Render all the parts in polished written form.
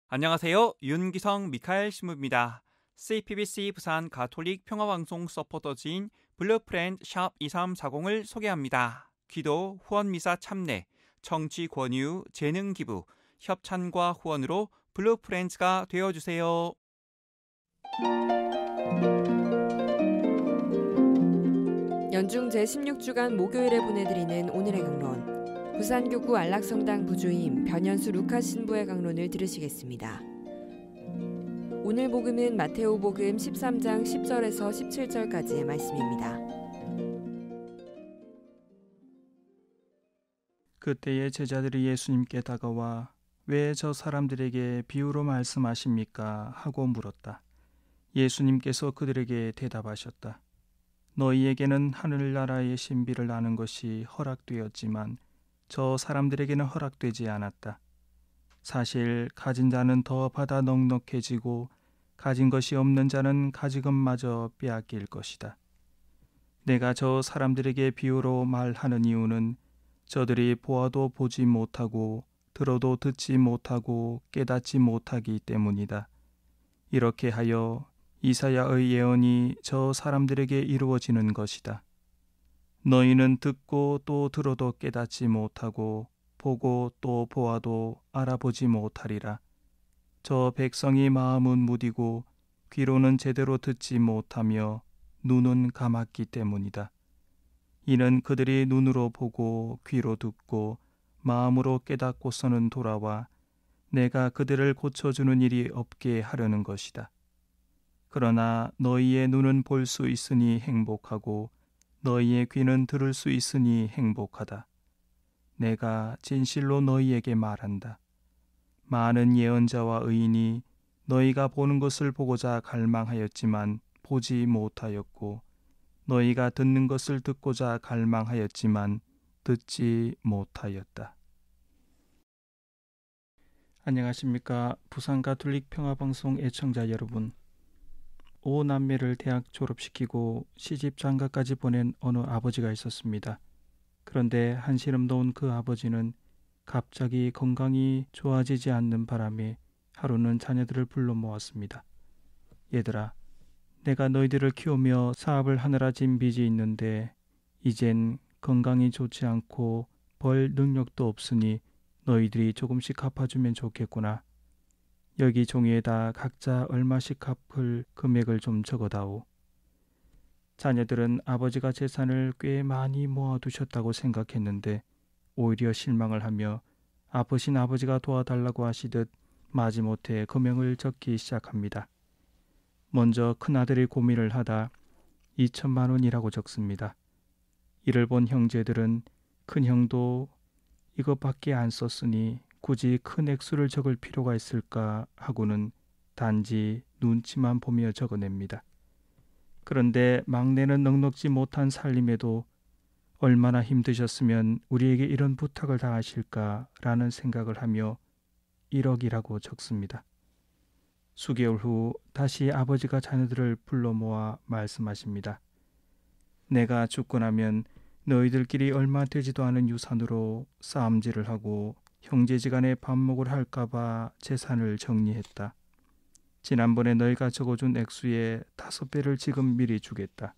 안녕하세요. 윤기성 미카엘 신부입니다. CPBC 부산 가톨릭 평화방송 서포터즈인 블루프렌드 샵 2340을 소개합니다. 기도, 후원미사 참내, 청취 권유, 재능 기부, 협찬과 후원으로 블루프렌즈가 되어주세요. 연중 제16주간 목요일에 보내드리는 오늘의 강론, 부산교구 안락성당 부주임 변현수 루카 신부의 강론을 들으시겠습니다. 오늘 복음은 마테오 복음 13장 10절에서 17절까지의 말씀입니다. 그때에 제자들이 예수님께 다가와 왜 저 사람들에게 비유로 말씀하십니까? 하고 물었다. 예수님께서 그들에게 대답하셨다. 너희에게는 하늘나라의 신비를 아는 것이 허락되었지만 저 사람들에게는 허락되지 않았다. 사실 가진 자는 더 받아 넉넉해지고 가진 것이 없는 자는 가진 것마저 빼앗길 것이다. 내가 저 사람들에게 비유로 말하는 이유는 저들이 보아도 보지 못하고 들어도 듣지 못하고 깨닫지 못하기 때문이다. 이렇게 하여 이사야의 예언이 저 사람들에게 이루어지는 것이다. 너희는 듣고 또 들어도 깨닫지 못하고 보고 또 보아도 알아보지 못하리라. 저 백성이 마음은 무디고 귀로는 제대로 듣지 못하며 눈은 감았기 때문이다. 이는 그들이 눈으로 보고 귀로 듣고 마음으로 깨닫고서는 돌아와 내가 그들을 고쳐주는 일이 없게 하려는 것이다. 그러나 너희의 눈은 볼 수 있으니 행복하고 너희의 귀는 들을 수 있으니 행복하다. 내가 진실로 너희에게 말한다. 많은 예언자와 의인이 너희가 보는 것을 보고자 갈망하였지만 보지 못하였고 너희가 듣는 것을 듣고자 갈망하였지만 듣지 못하였다. 안녕하십니까. 부산 가톨릭 평화방송 애청자 여러분. 5남매를 대학 졸업시키고 시집 장가까지 보낸 어느 아버지가 있었습니다. 그런데 한시름 놓은 그 아버지는 갑자기 건강이 좋아지지 않는 바람에 하루는 자녀들을 불러 모았습니다. 얘들아, 내가 너희들을 키우며 사업을 하느라 진 빚이 있는데 이젠 건강이 좋지 않고 벌 능력도 없으니 너희들이 조금씩 갚아주면 좋겠구나. 여기 종이에다 각자 얼마씩 갚을 금액을 좀 적어다오. 자녀들은 아버지가 재산을 꽤 많이 모아두셨다고 생각했는데 오히려 실망을 하며 아프신 아버지가 도와달라고 하시듯 마지못해 금액을 적기 시작합니다. 먼저 큰아들이 고민을 하다 2천만 원이라고 적습니다. 이를 본 형제들은 큰형도 이것밖에 안 썼으니 굳이 큰 액수를 적을 필요가 있을까 하고는 단지 눈치만 보며 적어냅니다. 그런데 막내는 넉넉지 못한 살림에도 얼마나 힘드셨으면 우리에게 이런 부탁을 다 하실까라는 생각을 하며 1억이라고 적습니다. 수개월 후 다시 아버지가 자녀들을 불러 모아 말씀하십니다. 내가 죽고 나면 너희들끼리 얼마 되지도 않은 유산으로 싸움질을 하고 형제지간에 반목을 할까봐 재산을 정리했다. 지난번에 너희가 적어준 액수의 5배를 지금 미리 주겠다.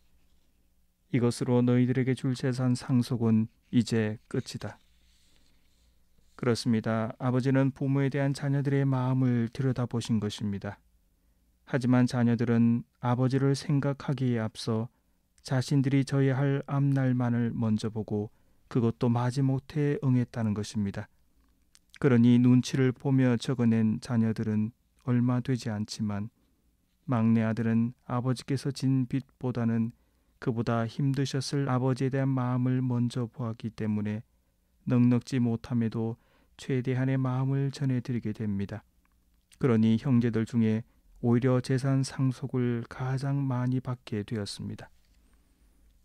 이것으로 너희들에게 줄 재산 상속은 이제 끝이다. 그렇습니다. 아버지는 부모에 대한 자녀들의 마음을 들여다보신 것입니다. 하지만 자녀들은 아버지를 생각하기에 앞서 자신들이 져야 할 앞날만을 먼저 보고 그것도 마지못해 응했다는 것입니다. 그러니 눈치를 보며 적어낸 자녀들은 얼마 되지 않지만 막내 아들은 아버지께서 진 빚보다는 그보다 힘드셨을 아버지에 대한 마음을 먼저 보았기 때문에 넉넉지 못함에도 최대한의 마음을 전해드리게 됩니다. 그러니 형제들 중에 오히려 재산 상속을 가장 많이 받게 되었습니다.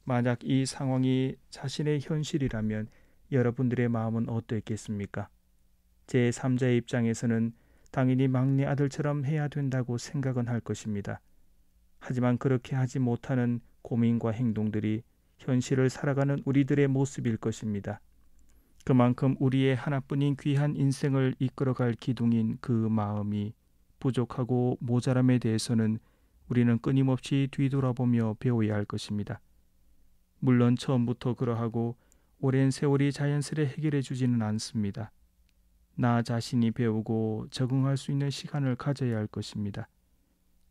만약 이 상황이 자신의 현실이라면 여러분들의 마음은 어떠했겠습니까? 제3자의 입장에서는 당연히 막내 아들처럼 해야 된다고 생각은 할 것입니다. 하지만 그렇게 하지 못하는 고민과 행동들이 현실을 살아가는 우리들의 모습일 것입니다. 그만큼 우리의 하나뿐인 귀한 인생을 이끌어갈 기둥인 그 마음이 부족하고 모자람에 대해서는 우리는 끊임없이 뒤돌아보며 배워야 할 것입니다. 물론 처음부터 그러하고 오랜 세월이 자연스레 해결해 주지는 않습니다. 나 자신이 배우고 적응할 수 있는 시간을 가져야 할 것입니다.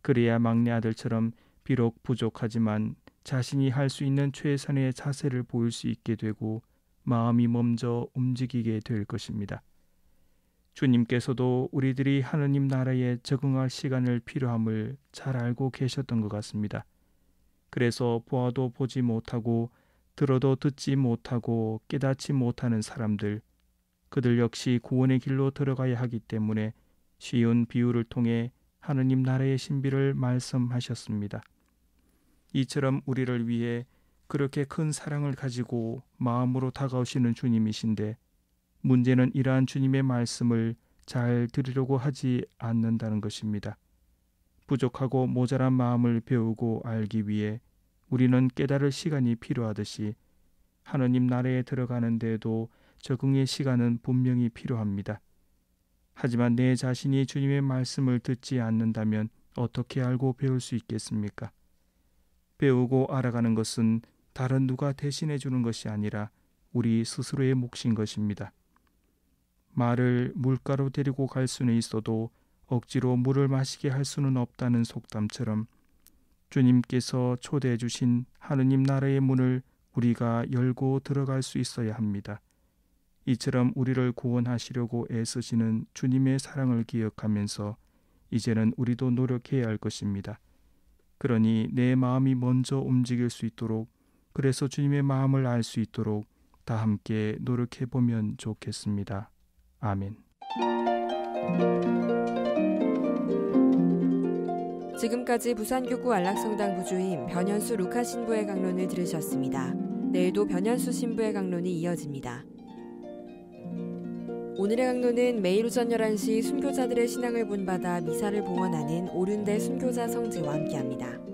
그래야 막내 아들처럼 비록 부족하지만 자신이 할 수 있는 최선의 자세를 보일 수 있게 되고 마음이 먼저 움직이게 될 것입니다. 주님께서도 우리들이 하느님 나라에 적응할 시간을 필요함을 잘 알고 계셨던 것 같습니다. 그래서 보아도 보지 못하고 들어도 듣지 못하고 깨닫지 못하는 사람들, 그들 역시 구원의 길로 들어가야 하기 때문에 쉬운 비유를 통해 하느님 나라의 신비를 말씀하셨습니다. 이처럼 우리를 위해 그렇게 큰 사랑을 가지고 마음으로 다가오시는 주님이신데 문제는 이러한 주님의 말씀을 잘 들으려고 하지 않는다는 것입니다. 부족하고 모자란 마음을 배우고 알기 위해 우리는 깨달을 시간이 필요하듯이 하느님 나라에 들어가는 데에도 적응의 시간은 분명히 필요합니다. 하지만 내 자신이 주님의 말씀을 듣지 않는다면 어떻게 알고 배울 수 있겠습니까? 배우고 알아가는 것은 다른 누가 대신해 주는 것이 아니라 우리 스스로의 몫인 것입니다. 말을 물가로 데리고 갈 수는 있어도 억지로 물을 마시게 할 수는 없다는 속담처럼 주님께서 초대해 주신 하느님 나라의 문을 우리가 열고 들어갈 수 있어야 합니다. 이처럼 우리를 구원하시려고 애쓰시는 주님의 사랑을 기억하면서 이제는 우리도 노력해야 할 것입니다. 그러니 내 마음이 먼저 움직일 수 있도록, 그래서 주님의 마음을 알 수 있도록 다 함께 노력해 보면 좋겠습니다. 아멘. 지금까지 부산교구 안락성당 부주임 변현수 루카 신부의 강론을 들으셨습니다. 내일도 변현수 신부의 강론이 이어집니다. 오늘의 강론은 매일 오전 11시 순교자들의 신앙을 본받아 미사를 봉헌하는 오륜대 순교자 성지와 함께합니다.